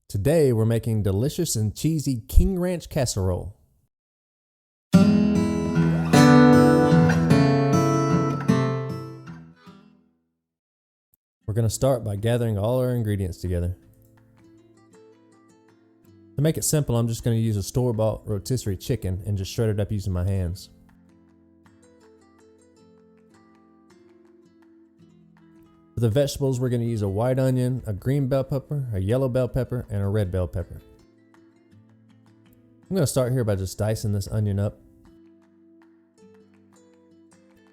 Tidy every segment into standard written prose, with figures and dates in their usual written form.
Today we're making delicious and cheesy King Ranch casserole. We're going to start by gathering all our ingredients together. To make it simple, I'm just going to use a store-bought rotisserie chicken and just shred it up using my hands. For the vegetables, we're going to use a white onion, a green bell pepper, a yellow bell pepper, and a red bell pepper. I'm going to start here by just dicing this onion up.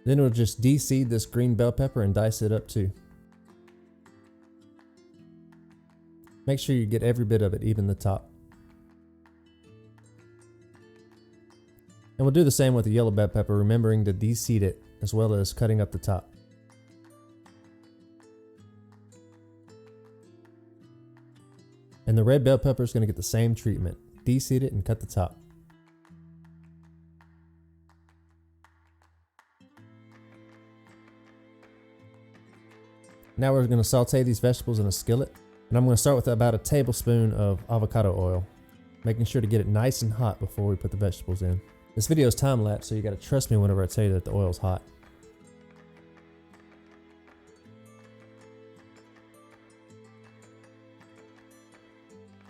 Then we'll just de-seed this green bell pepper and dice it up too. Make sure you get every bit of it, even the top. And we'll do the same with the yellow bell pepper, remembering to de-seed it as well as cutting up the top. And the red bell pepper is going to get the same treatment. De-seed it and cut the top. Now we're going to saute these vegetables in a skillet. And I'm going to start with about a tablespoon of avocado oil, making sure to get it nice and hot before we put the vegetables in. This video is time-lapse, so you got to trust me whenever I tell you that the oil is hot.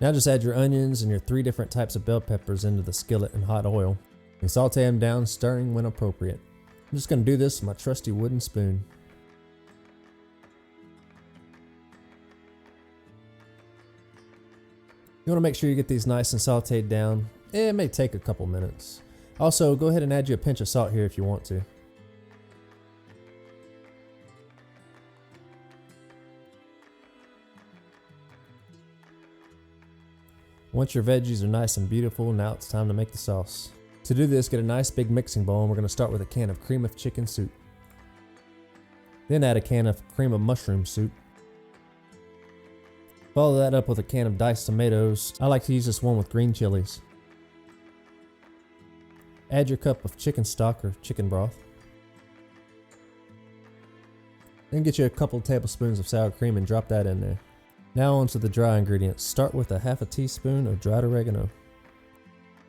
Now just add your onions and your 3 different types of bell peppers into the skillet in hot oil and saute them down, stirring when appropriate. I'm just going to do this with my trusty wooden spoon. You want to make sure you get these nice and sauteed down. It may take a couple minutes. Also, go ahead and add you a pinch of salt here if you want to. Once your veggies are nice and beautiful, now it's time to make the sauce. To do this, get a nice big mixing bowl and we're going to start with a can of cream of chicken soup. Then add a can of cream of mushroom soup. Follow that up with a can of diced tomatoes. I like to use this one with green chilies. Add your cup of chicken stock or chicken broth. Then get you a couple tablespoons of sour cream and drop that in there. Now onto the dry ingredients. Start with a half a teaspoon of dried oregano.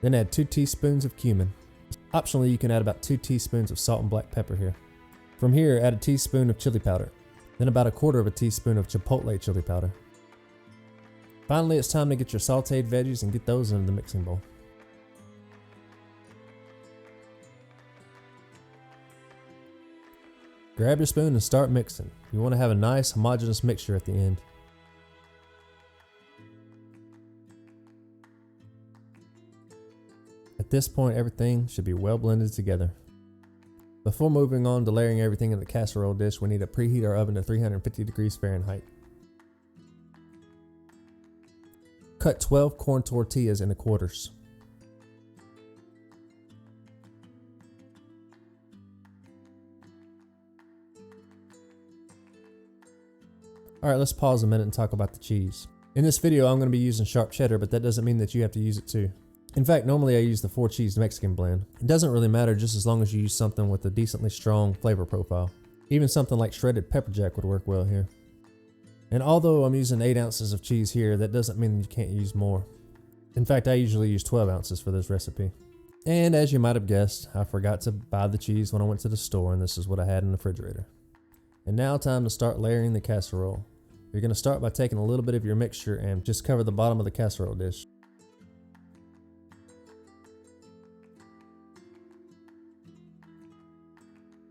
Then add 2 teaspoons of cumin. Optionally, you can add about 2 teaspoons of salt and black pepper here. From here, add a teaspoon of chili powder. Then about 1/4 teaspoon of chipotle chili powder. Finally, it's time to get your sauteed veggies and get those into the mixing bowl. Grab your spoon and start mixing. You want to have a nice homogeneous mixture at the end. At this point, everything should be well blended together. Before moving on to layering everything in the casserole dish, we need to preheat our oven to 350 degrees Fahrenheit. Cut 12 corn tortillas into quarters. Alright, let's pause a minute and talk about the cheese. In this video, I'm going to be using sharp cheddar, but that doesn't mean that you have to use it too. In fact, normally I use the 4-cheese Mexican blend. It doesn't really matter just as long as you use something with a decently strong flavor profile. Even something like shredded pepper jack would work well here. And although I'm using 8 ounces of cheese here, that doesn't mean you can't use more. In fact, I usually use 12 ounces for this recipe. And as you might have guessed, I forgot to buy the cheese when I went to the store, and this is what I had in the refrigerator. And now time to start layering the casserole. You're going to start by taking a little bit of your mixture and just cover the bottom of the casserole dish.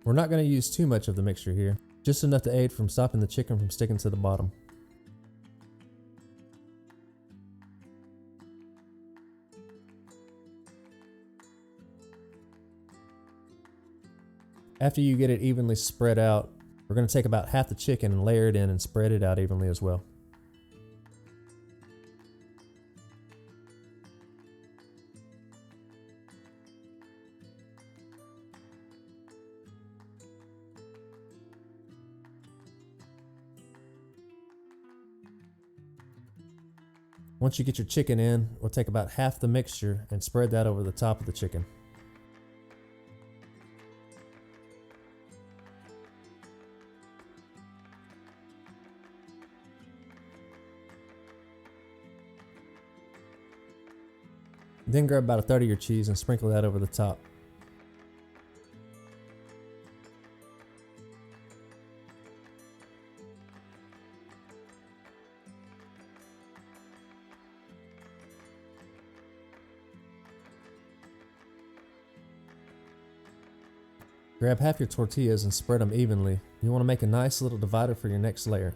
We're not going to use too much of the mixture here, just enough to aid from stopping the chicken from sticking to the bottom. After you get it evenly spread out, we're going to take about half the chicken and layer it in and spread it out evenly as well. Once you get your chicken in, we'll take about half the mixture and spread that over the top of the chicken. Then grab about a third of your cheese and sprinkle that over the top. Grab half your tortillas and spread them evenly. You want to make a nice little divider for your next layer.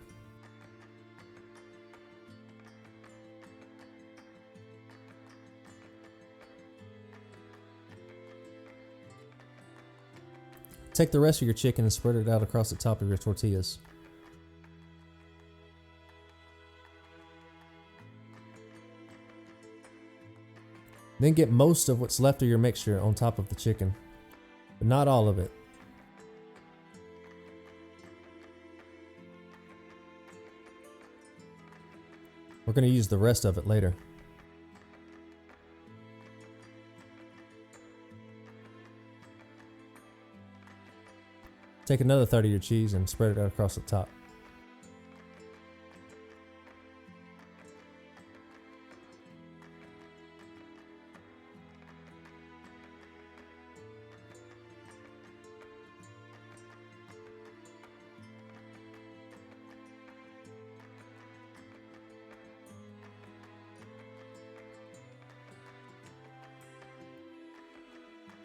Take the rest of your chicken and spread it out across the top of your tortillas. Then get most of what's left of your mixture on top of the chicken, but not all of it. We're going to use the rest of it later. Take another third of your cheese and spread it out across the top.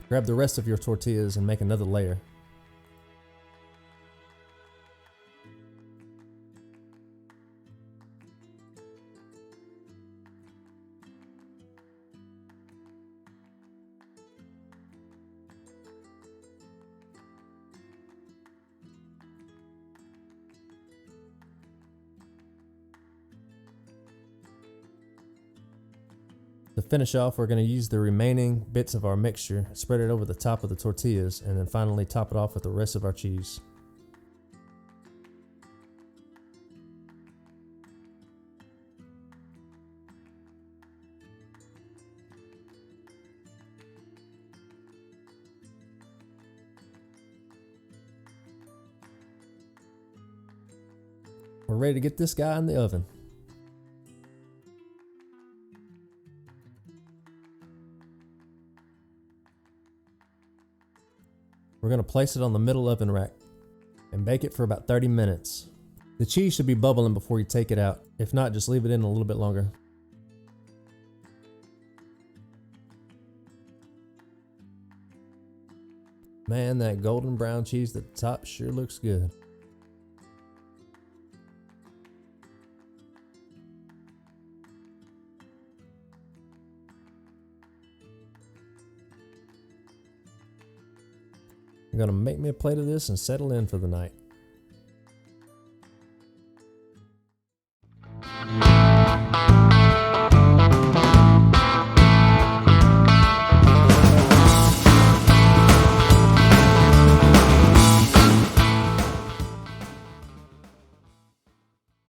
Grab the rest of your tortillas and make another layer. To finish off, we're going to use the remaining bits of our mixture, spread it over the top of the tortillas, and then finally top it off with the rest of our cheese. We're ready to get this guy in the oven. We're going to place it on the middle oven rack and bake it for about 30 minutes. The cheese should be bubbling before you take it out. If not, just leave it in a little bit longer. Man, that golden brown cheese at the top sure looks good. I'm gonna make me a plate of this and settle in for the night.